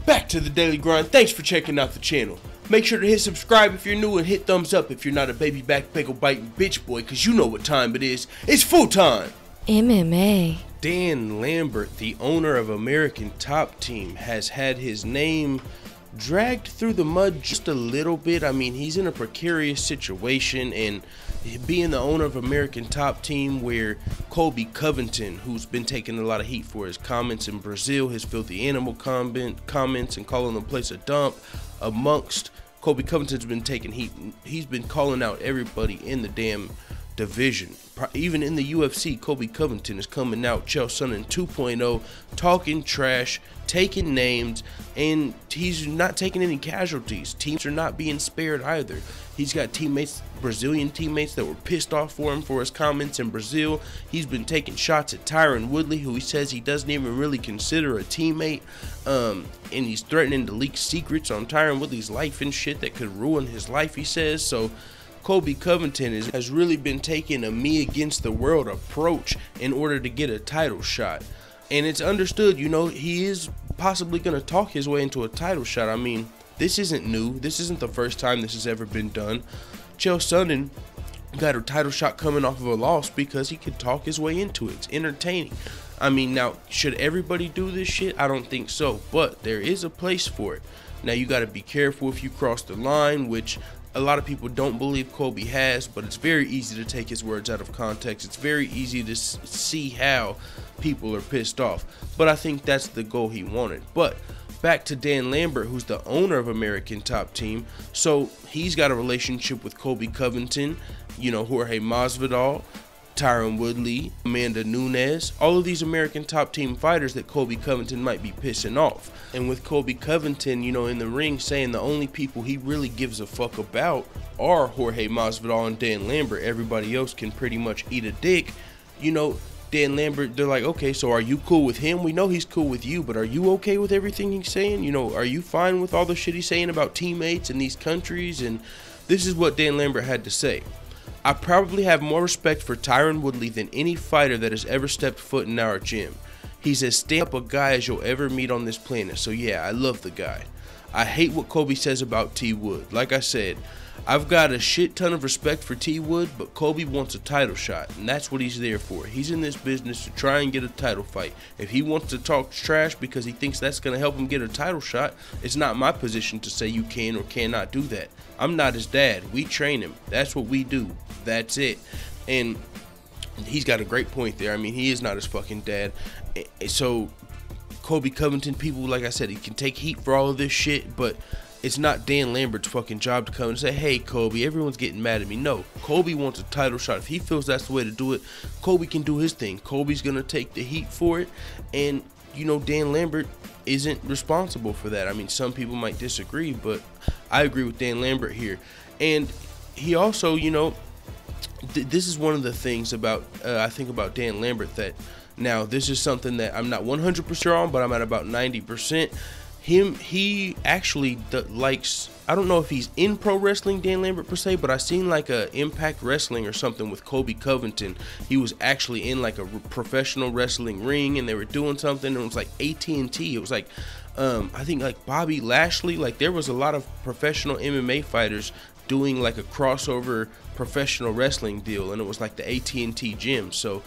Back to the daily grind. Thanks for checking out the channel. Make sure to hit subscribe if you're new and hit thumbs up if you're not a baby back bagel biting bitch boy, cause you know what time it is. It's full time. MMA. Dan Lambert, the owner of American Top Team, has had his name dragged through the mud just a little bit. I mean, he's in a precarious situation, and being the owner of American Top Team, where Colby Covington, who's been taking a lot of heat for his comments in Brazil, his filthy animal comments and calling the place a dump, amongst Colby Covington's been taking heat. He's been calling out everybody in the damn division. Even in the UFC, Colby Covington is coming out, Chael Sonnen 2.0, talking trash, taking names, and he's not taking any casualties. Teams are not being spared either. He's got teammates, Brazilian teammates, that were pissed off for him for his comments in Brazil. He's been taking shots at Tyron Woodley, who he says he doesn't even really consider a teammate, and he's threatening to leak secrets on Tyron Woodley's life and shit that could ruin his life, he says. So Colby Covington has really been taking a me against the world approach in order to get a title shot. And it's understood, you know, he is possibly going to talk his way into a title shot. I mean, this isn't new. This isn't the first time this has ever been done. Chael Sonnen got a title shot coming off of a loss because he could talk his way into it. It's entertaining. I mean, now, should everybody do this shit? I don't think so, but there is a place for it. Now, you got to be careful if you cross the line, which a lot of people don't believe Colby has, but it's very easy to take his words out of context. It's very easy to see how people are pissed off, but I think that's the goal he wanted. But back to Dan Lambert, who's the owner of American Top Team. So he's got a relationship with Colby Covington, you know, Jorge Masvidal, Tyron Woodley, Amanda Nunes, all of these American Top Team fighters that Colby Covington might be pissing off. And with Colby Covington, you know, in the ring saying the only people he really gives a fuck about are Jorge Masvidal and Dan Lambert. Everybody else can pretty much eat a dick. You know, Dan Lambert, they're like, okay, so are you cool with him? We know he's cool with you, but are you okay with everything he's saying? You know, are you fine with all the shit he's saying about teammates in these countries? And this is what Dan Lambert had to say. I probably have more respect for Tyron Woodley than any fighter that has ever stepped foot in our gym. He's as stand-up a guy as you'll ever meet on this planet, so yeah, I love the guy. I hate what Colby says about T. Wood. Like I said, I've got a shit ton of respect for T. Wood, but Colby wants a title shot, and that's what he's there for. He's in this business to try and get a title fight. If he wants to talk trash because he thinks that's going to help him get a title shot, it's not my position to say you can or cannot do that. I'm not his dad. We train him. That's what we do. That's it. And he's got a great point there. I mean, he is not his fucking dad. So Colby Covington, people, like I said, he can take heat for all of this shit, but it's not Dan Lambert's fucking job to come and say, hey, Colby, everyone's getting mad at me. No, Colby wants a title shot. If he feels that's the way to do it, Colby can do his thing. Colby's going to take the heat for it. And, you know, Dan Lambert isn't responsible for that. I mean, some people might disagree, but I agree with Dan Lambert here. And he also, you know, this is one of the things about, I think about Dan Lambert, that now this is something that I'm not 100% on, but I'm at about 90%. He actually likes, I don't know if he's in pro wrestling, Dan Lambert per se, but I seen like a Impact Wrestling or something with Colby Covington. He was actually in like a professional wrestling ring, and they were doing something, and it was like ATT. It was like, I think like Bobby Lashley. Like, there was a lot of professional MMA fighters doing like a crossover professional wrestling deal, and it was like the AT&T gym. So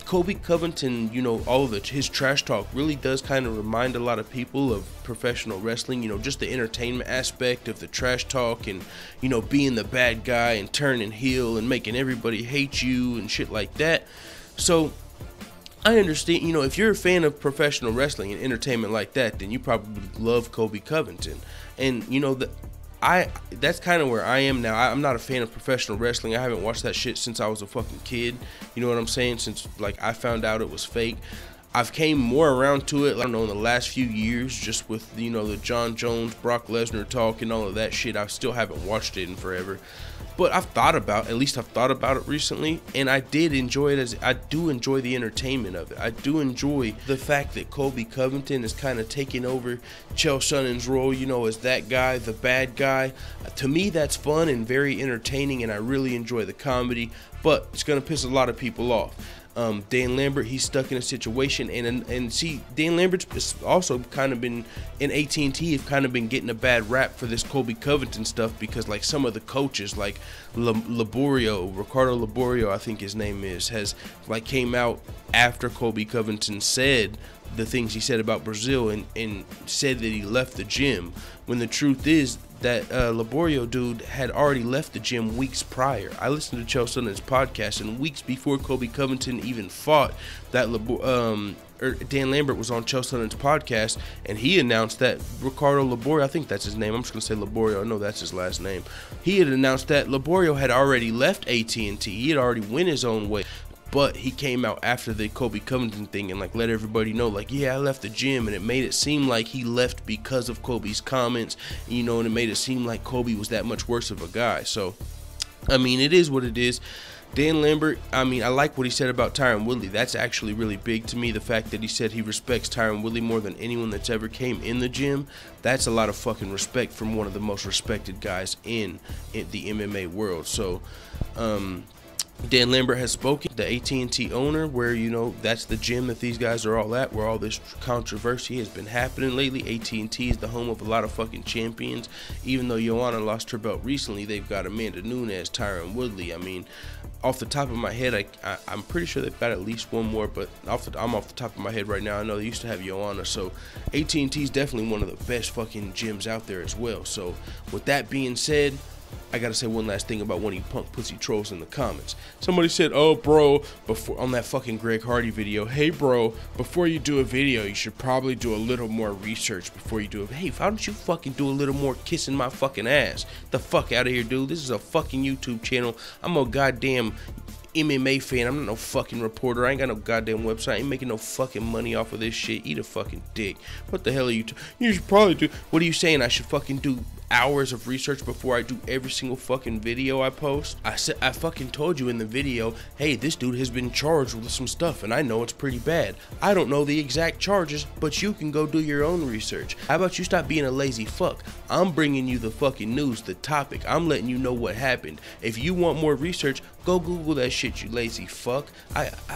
Colby Covington, you know, all of his trash talk really does kind of remind a lot of people of professional wrestling, you know, just the entertainment aspect of the trash talk, and, you know, being the bad guy and turning heel and making everybody hate you and shit like that. So I understand, you know, if you're a fan of professional wrestling and entertainment like that, then you probably love Colby Covington. And, you know, that's kind of where I am now. I'm not a fan of professional wrestling. I haven't watched that shit since I was a fucking kid. You know what I'm saying? Since, like, I found out it was fake. I've came more around to it, I don't know, in the last few years, just with, you know, the John Jones, Brock Lesnar talk and all of that shit. I still haven't watched it in forever. But I've thought about it recently, and I did enjoy it. As I do enjoy the entertainment of it. I do enjoy the fact that Colby Covington is kind of taking over Chael Sonnen's role, you know, as that guy, the bad guy. To me, that's fun and very entertaining, and I really enjoy the comedy, but it's going to piss a lot of people off. Dan Lambert, he's stuck in a situation, and see, Dan Lambert's also kind of been in AT&T, have kind of been getting a bad rap for this Colby Covington stuff, because like some of the coaches, like Ricardo Laborio, I think his name is, has like came out after Colby Covington said the things he said about Brazil, and said that he left the gym, when the truth is that Laborio dude had already left the gym weeks prior. I listened to Chael Sonnen's podcast, and weeks before Colby Covington even fought, that Dan Lambert was on Chael Sonnen's podcast, and he announced that Ricardo Laborio, I think that's his name, I'm just going to say Laborio, I know that's his last name, he had announced that Laborio had already left AT&T, he had already went his own way. But he came out after the Colby Covington thing and like let everybody know, like, yeah, I left the gym, and it made it seem like he left because of Colby's comments, you know, and it made it seem like Colby was that much worse of a guy. So, I mean, it is what it is. Dan Lambert, I mean, I like what he said about Tyron Woodley. That's actually really big to me. The fact that he said he respects Tyron Woodley more than anyone that's ever came in the gym, that's a lot of fucking respect from one of the most respected guys in the MMA world. So, Dan Lambert has spoken, the AT&T owner, where, you know, that's the gym that these guys are all at, where all this controversy has been happening lately. AT&T is the home of a lot of fucking champions. Even though Joanna lost her belt recently, they've got Amanda Nunes, Tyron Woodley. I mean, off the top of my head, I'm pretty sure they've got at least one more, but I'm off the top of my head right now. I know they used to have Joanna, so AT&T is definitely one of the best fucking gyms out there as well. So with that being said, I gotta say one last thing about one of you punk pussy trolls in the comments. Somebody said, oh bro, before on that fucking Greg Hardy video, hey bro, before you do a video, you should probably do a little more research before you do it. Hey, why don't you fucking do a little more kissing my fucking ass? The fuck out of here, dude. This is a fucking YouTube channel. I'm a goddamn MMA fan. I'm not no fucking reporter. I ain't got no goddamn website. I ain't making no fucking money off of this shit. Eat a fucking dick. What the hell are you you should probably do. What are you saying? I should fucking do hours of research before I do every single fucking video I post? I fucking told you in the video, hey, this dude has been charged with some stuff and I know it's pretty bad. I don't know the exact charges, but you can go do your own research. How about you stop being a lazy fuck? I'm bringing you the fucking news, the topic. I'm letting you know what happened. If you want more research, go Google that shit, you lazy fuck.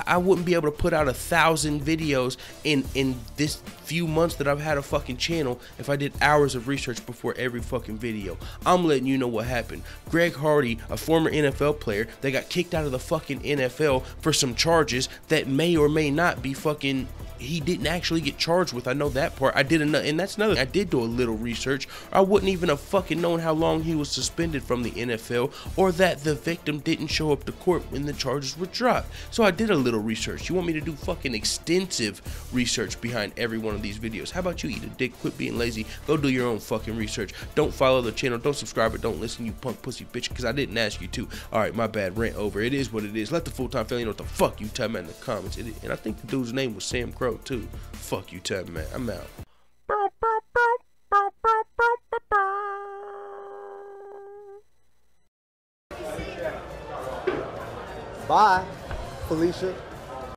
I wouldn't be able to put out 1,000 videos in this few months that I've had a fucking channel if I did hours of research before every fucking video. I'm letting you know what happened. Greg Hardy, a former NFL player that got kicked out of the fucking NFL for some charges that may or may not be fucking, he didn't actually get charged with. I know that part. I did enough, and that's another. I did do a little research. I wouldn't even have fucking known how long he was suspended from the NFL, or that the victim didn't show up to court when the charges were dropped. So I did a little research. You want me to do fucking extensive research behind every one of these videos? How about you eat a dick, quit being lazy, go do your own fucking research. Don't follow the channel, don't subscribe, or don't listen, you punk pussy bitch, because I didn't ask you to. Alright, my bad, rant over. It is what it is. Let the full-time family know what the fuck you tell me in the comments. And I think the dude's name was Sam Crow too. Fuck you, Tab Man. I'm out. Bye, Felicia.